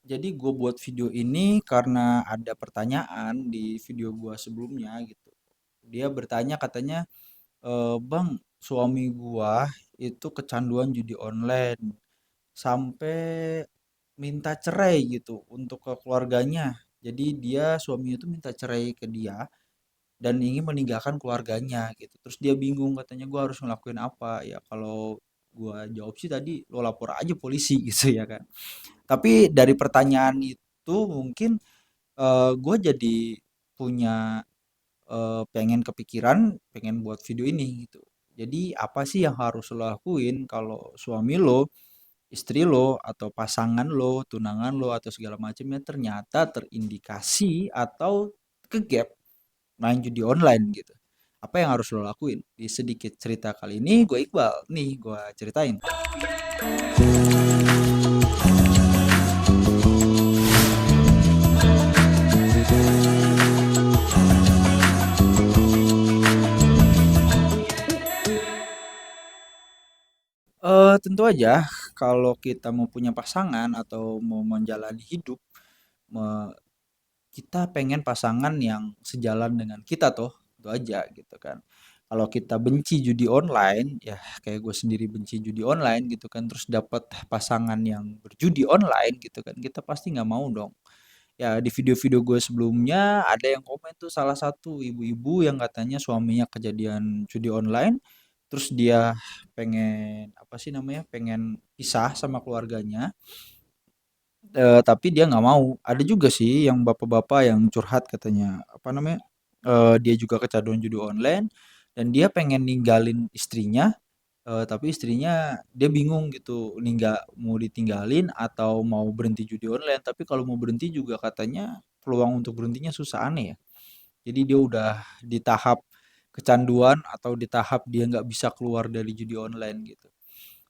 Jadi gue buat video ini karena ada pertanyaan di video gue sebelumnya gitu. Dia bertanya katanya, "Bang, suami gua itu kecanduan judi online sampai minta cerai gitu untuk ke keluarganya. Jadi dia suaminya itu minta cerai ke dia dan ingin meninggalkan keluarganya gitu. Terus dia bingung katanya gua harus ngelakuin apa? Ya kalau gua jawab sih tadi lo lapor aja polisi gitu ya kan. Tapi dari pertanyaan itu mungkin gue jadi punya pengen kepikiran, pengen buat video ini gitu. Jadi apa sih yang harus lo lakuin kalau suami lo, istri lo, atau pasangan lo, tunangan lo, atau segala macamnya ternyata terindikasi atau kegap main judi online gitu. Apa yang harus lo lakuin? Di sedikit cerita kali ini gue Iqbal, nih gue ceritain. Tentu aja kalau kita mau punya pasangan atau mau menjalani hidup, me kita pengen pasangan yang sejalan dengan kita toh, itu aja gitu kan. Kalau kita benci judi online, ya kayak gue sendiri benci judi online gitu kan, terus dapat pasangan yang berjudi online gitu kan, kita pasti nggak mau dong. Ya di video-video gue sebelumnya ada yang komen tuh salah satu ibu-ibu yang katanya suaminya kejadian judi online, terus dia pengen apa sih namanya, pengen pisah sama keluarganya. Tapi dia nggak mau. Ada juga sih yang bapak-bapak yang curhat katanya, apa namanya, dia juga kecanduan judi online dan dia pengen ninggalin istrinya, tapi istrinya dia bingung gitu, mau ditinggalin atau mau berhenti judi online. Tapi kalau mau berhenti juga katanya peluang untuk berhentinya susah, aneh ya. Jadi dia udah di tahap kecanduan atau di tahap dia nggak bisa keluar dari judi online gitu.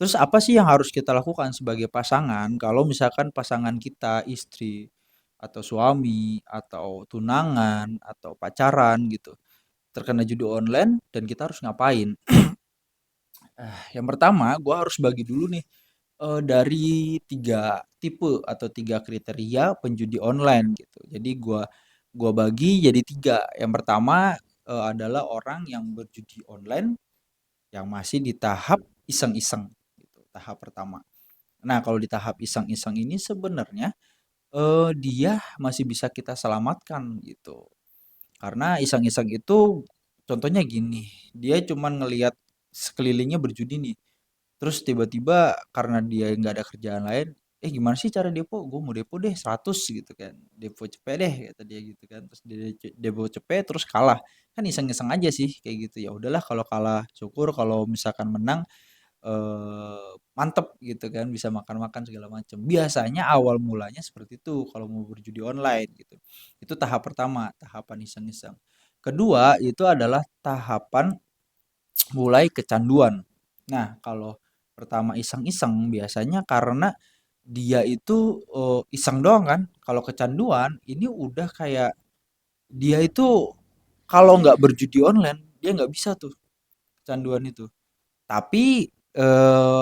Terus apa sih yang harus kita lakukan sebagai pasangan kalau misalkan pasangan kita, istri atau suami atau tunangan atau pacaran gitu, terkena judi online dan kita harus ngapain? Yang pertama, gua harus bagi dulu nih dari 3 tipe atau 3 kriteria penjudi online gitu. Jadi gua bagi jadi 3. Yang pertama adalah orang yang berjudi online yang masih di tahap iseng-iseng gitu, tahap pertama. Nah, kalau di tahap iseng-iseng ini sebenarnya, dia masih bisa kita selamatkan gitu. Karena iseng-iseng itu contohnya gini, dia cuman ngelihat sekelilingnya berjudi nih, terus tiba-tiba karena dia nggak ada kerjaan lain, gimana sih cara depo? Gue mau depo deh 100 gitu kan, depo cepet deh kata dia gitu kan, terus dia depo cepet terus kalah. Kan iseng-iseng aja sih kayak gitu, ya udahlah kalau kalah syukur, kalau misalkan menang mantep gitu kan, bisa makan-makan segala macam. Biasanya awal mulanya seperti itu kalau mau berjudi online gitu. Itu tahap pertama, tahapan iseng-iseng. Kedua, itu adalah tahapan mulai kecanduan. Nah, kalau pertama iseng-iseng biasanya karena dia itu, iseng doang kan. Kalau kecanduan ini udah kayak dia itu kalau nggak berjudi online, dia nggak bisa tuh kecanduan itu. Tapi,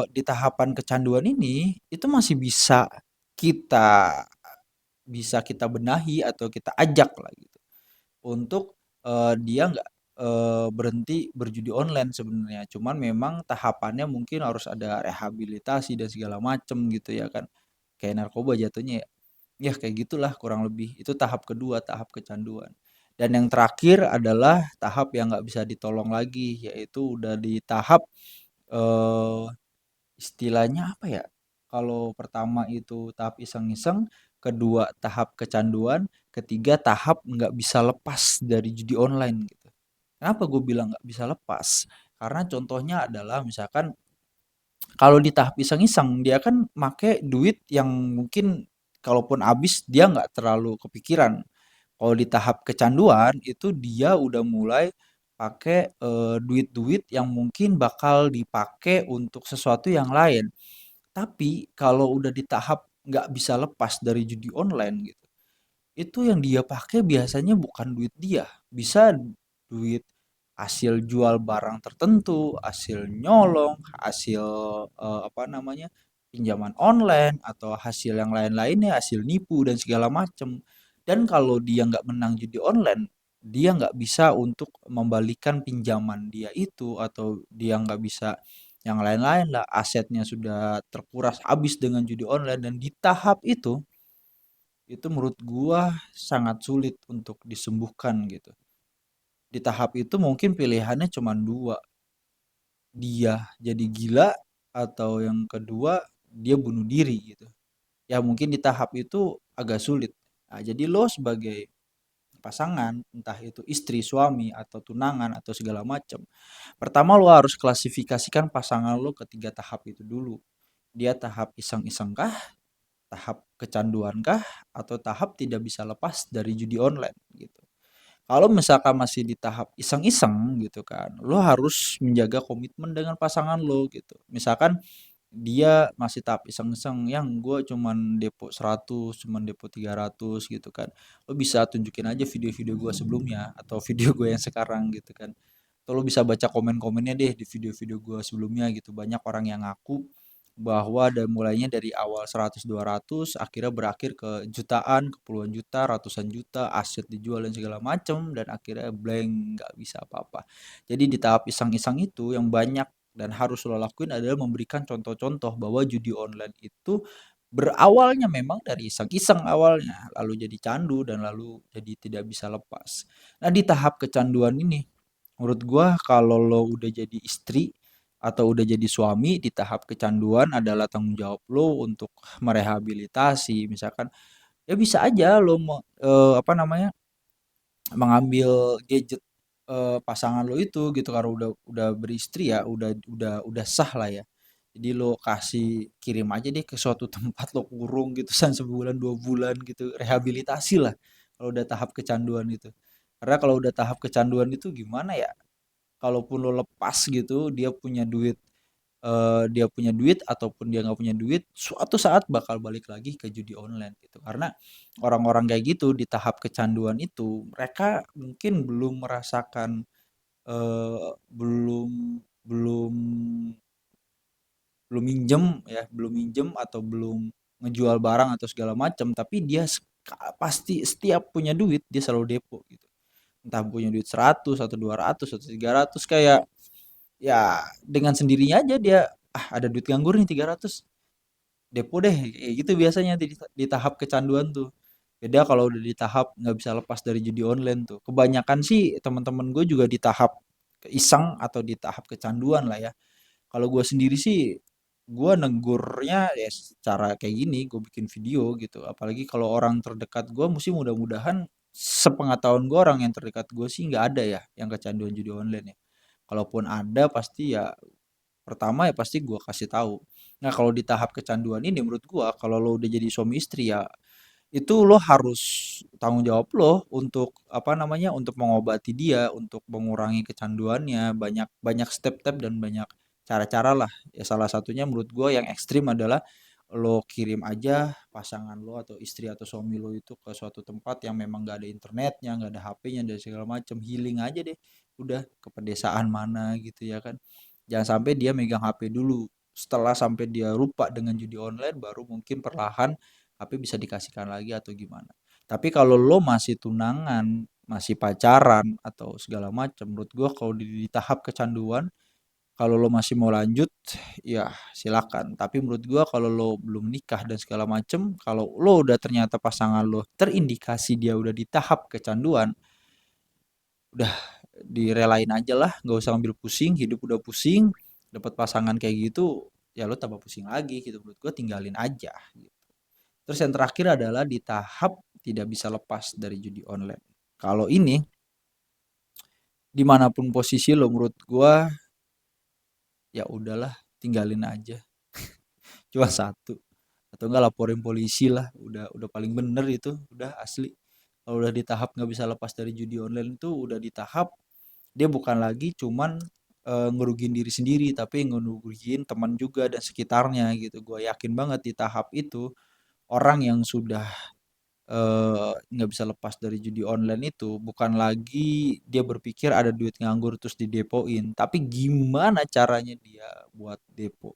di tahapan kecanduan ini, itu masih kita bisa kita benahi atau kita ajak lah gitu, untuk, dia nggak, berhenti berjudi online sebenarnya. Cuman memang tahapannya mungkin harus ada rehabilitasi dan segala macem gitu ya kan, kayak narkoba jatuhnya ya. Ya kayak gitulah kurang lebih, itu tahap kedua, tahap kecanduan. Dan yang terakhir adalah tahap yang nggak bisa ditolong lagi, yaitu udah di tahap, eee istilahnya apa ya, kalau pertama itu tahap iseng-iseng, kedua tahap kecanduan, ketiga tahap nggak bisa lepas dari judi online gitu. Kenapa gue bilang nggak bisa lepas? Karena contohnya adalah misalkan kalau di tahap iseng-iseng dia kan make duit yang mungkin kalaupun habis dia nggak terlalu kepikiran. Kalau di tahap kecanduan itu dia udah mulai pakai duit-duit yang mungkin bakal dipakai untuk sesuatu yang lain. Tapi kalau udah di tahap nggak bisa lepas dari judi online gitu, itu yang dia pakai biasanya bukan duit dia, bisa duit hasil jual barang tertentu, hasil nyolong, hasil apa namanya? pinjaman online atau hasil yang lain-lainnya, hasil nipu dan segala macem. Dan kalau dia nggak menang judi online, dia nggak bisa untuk membalikan pinjaman dia itu, atau dia nggak bisa yang lain-lain lah, asetnya sudah terkuras habis dengan judi online. Dan di tahap itu menurut gua sangat sulit untuk disembuhkan gitu. Di tahap itu mungkin pilihannya cuma dua, dia jadi gila atau yang kedua dia bunuh diri gitu. Ya mungkin di tahap itu agak sulit. Nah, jadi lo sebagai pasangan, entah itu istri, suami, atau tunangan, atau segala macam. Pertama lo harus klasifikasikan pasangan lo ketiga tahap itu dulu. Dia tahap iseng-iseng kah, tahap kecanduan kah, atau tahap tidak bisa lepas dari judi online gitu. Kalau misalkan masih di tahap iseng-iseng gitu kan, lo harus menjaga komitmen dengan pasangan lo gitu. Misalkan dia masih tahap iseng-iseng, yang gue cuman depo 100, cuman depo 300 gitu kan. Lo bisa tunjukin aja video-video gue sebelumnya atau video gue yang sekarang gitu kan. Atau lo bisa baca komen-komennya deh di video-video gue sebelumnya gitu. Banyak orang yang ngaku bahwa mulainya dari awal 100 200 akhirnya berakhir ke jutaan, ke puluhan juta, ratusan juta, aset dijual dan segala macem, dan akhirnya blank, nggak bisa apa-apa. Jadi di tahap iseng-iseng itu yang banyak dan harus lo lakuin adalah memberikan contoh-contoh bahwa judi online itu berawalnya memang dari iseng-iseng awalnya, lalu jadi candu dan lalu jadi tidak bisa lepas. Nah, di tahap kecanduan ini menurut gua kalau lo udah jadi istri atau udah jadi suami, di tahap kecanduan adalah tanggung jawab lo untuk merehabilitasi. Misalkan ya bisa aja lo apa namanya, mengambil gadget pasangan lo itu gitu, karena udah beristri ya, udah sah lah ya. Jadi lo kasih, kirim aja deh ke suatu tempat, lo kurung gitu sebulan 2 bulan gitu, rehabilitasi lah kalau udah tahap kecanduan itu. Karena kalau udah tahap kecanduan itu gimana ya, kalaupun lo lepas gitu, dia punya duit ataupun dia nggak punya duit, suatu saat bakal balik lagi ke judi online gitu. Karena orang-orang kayak gitu di tahap kecanduan itu, mereka mungkin belum merasakan, belum belum belum minjem ya, belum minjem atau belum ngejual barang atau segala macam, tapi dia pasti setiap punya duit dia selalu depo gitu. Entah punya duit 100 atau 200 atau 300, kayak ya dengan sendirinya aja dia, ah ada duit nganggur nih 300, depo deh, kayak gitu biasanya di tahap kecanduan tuh. Beda kalau udah di tahap nggak bisa lepas dari judi online tuh. Kebanyakan sih teman-teman gue juga di tahap iseng atau di tahap kecanduan lah ya. Kalau gue sendiri sih, gue negurnya ya secara kayak gini, gue bikin video gitu. Apalagi kalau orang terdekat gue, mesti mudah-mudahan sepengetahuan gue orang yang terdekat gue sih nggak ada ya yang kecanduan judi online ya. Kalaupun ada pasti ya, pertama ya pasti gue kasih tahu. Nah kalau di tahap kecanduan ini menurut gue, kalau lo udah jadi suami istri ya, itu lo harus tanggung jawab lo untuk apa namanya, untuk mengobati dia, untuk mengurangi kecanduannya. Banyak banyak step-step dan banyak cara-cara lah ya. Salah satunya menurut gue yang ekstrim adalah lo kirim aja pasangan lo atau istri atau suami lo itu ke suatu tempat yang memang gak ada internetnya, gak ada HP-nya dan segala macam, healing aja deh, udah ke pedesaan mana gitu ya kan. Jangan sampai dia megang HP dulu, setelah sampai dia lupa dengan judi online baru mungkin perlahan HP bisa dikasihkan lagi atau gimana. Tapi kalau lo masih tunangan, masih pacaran atau segala macam, menurut gua kalau di tahap kecanduan, kalau lo masih mau lanjut ya silakan. Tapi menurut gua kalau lo belum nikah dan segala macam, kalau lo udah ternyata pasangan lo terindikasi dia udah di tahap kecanduan, udah direlain aja lah, nggak usah ambil pusing. Hidup udah pusing, dapat pasangan kayak gitu, ya lo tambah pusing lagi gitu. Menurut gua tinggalin aja gitu. Terus yang terakhir adalah di tahap tidak bisa lepas dari judi online. Kalau ini, dimanapun posisi lo, menurut gua ya udahlah, tinggalin aja. Cuma satu, atau enggak laporin polisi lah. Udah paling bener itu, udah asli. Kalau udah di tahap nggak bisa lepas dari judi online itu, udah di tahap dia bukan lagi cuman ngerugiin diri sendiri, tapi ngerugiin teman juga dan sekitarnya gitu. Gue yakin banget di tahap itu, orang yang sudah nggak bisa lepas dari judi online itu bukan lagi dia berpikir ada duit nganggur terus didepoin, tapi gimana caranya dia buat depo.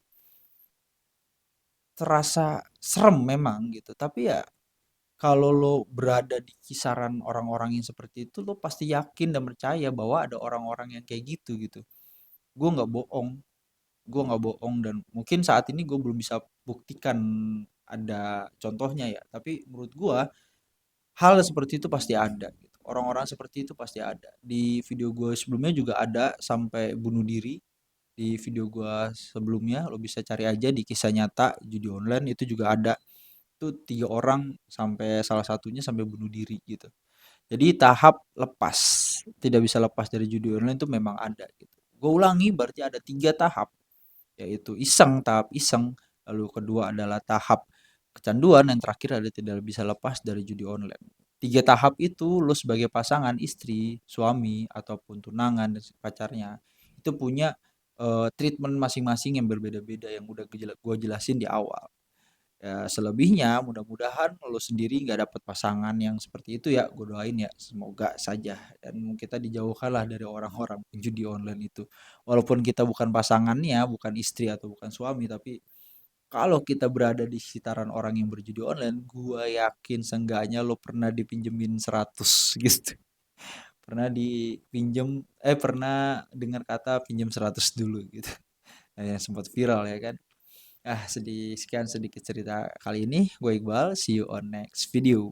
terasa serem memang gitu, tapi ya kalau lo berada di kisaran orang-orang yang seperti itu, lo pasti yakin dan percaya bahwa ada orang-orang yang kayak gitu gitu. Gue nggak bohong, dan mungkin saat ini gue belum bisa buktikan ada contohnya ya. Tapi menurut gue hal seperti itu pasti ada. Gitu. Orang-orang seperti itu pasti ada. Di video gue sebelumnya juga ada sampai bunuh diri. Di video gue sebelumnya lo bisa cari aja di kisah nyata judi online itu juga ada. Itu 3 orang sampai salah satunya sampai bunuh diri gitu. Jadi tahap lepas, tidak bisa lepas dari judi online itu memang ada gitu. Gue ulangi berarti ada 3 tahap, yaitu iseng, tahap iseng, lalu kedua adalah tahap kecanduan, dan terakhir ada tidak bisa lepas dari judi online. 3 tahap itu lo sebagai pasangan, istri, suami, ataupun tunangan dan pacarnya itu punya treatment masing-masing yang berbeda-beda yang udah gue jelasin di awal. Ya, selebihnya mudah-mudahan lo sendiri nggak dapat pasangan yang seperti itu ya. Gue doain ya, semoga saja. Dan kita dijauhkanlah dari orang-orang judi online itu. Walaupun kita bukan pasangannya, bukan istri atau bukan suami, tapi kalau kita berada di sekitaran orang yang berjudi online, gue yakin seenggaknya lo pernah dipinjemin 100 gitu. Pernah dengar kata pinjam 100 dulu gitu. Nah, yang sempat viral ya kan. Sekian sedikit cerita kali ini. Gue Iqbal, see you on next video.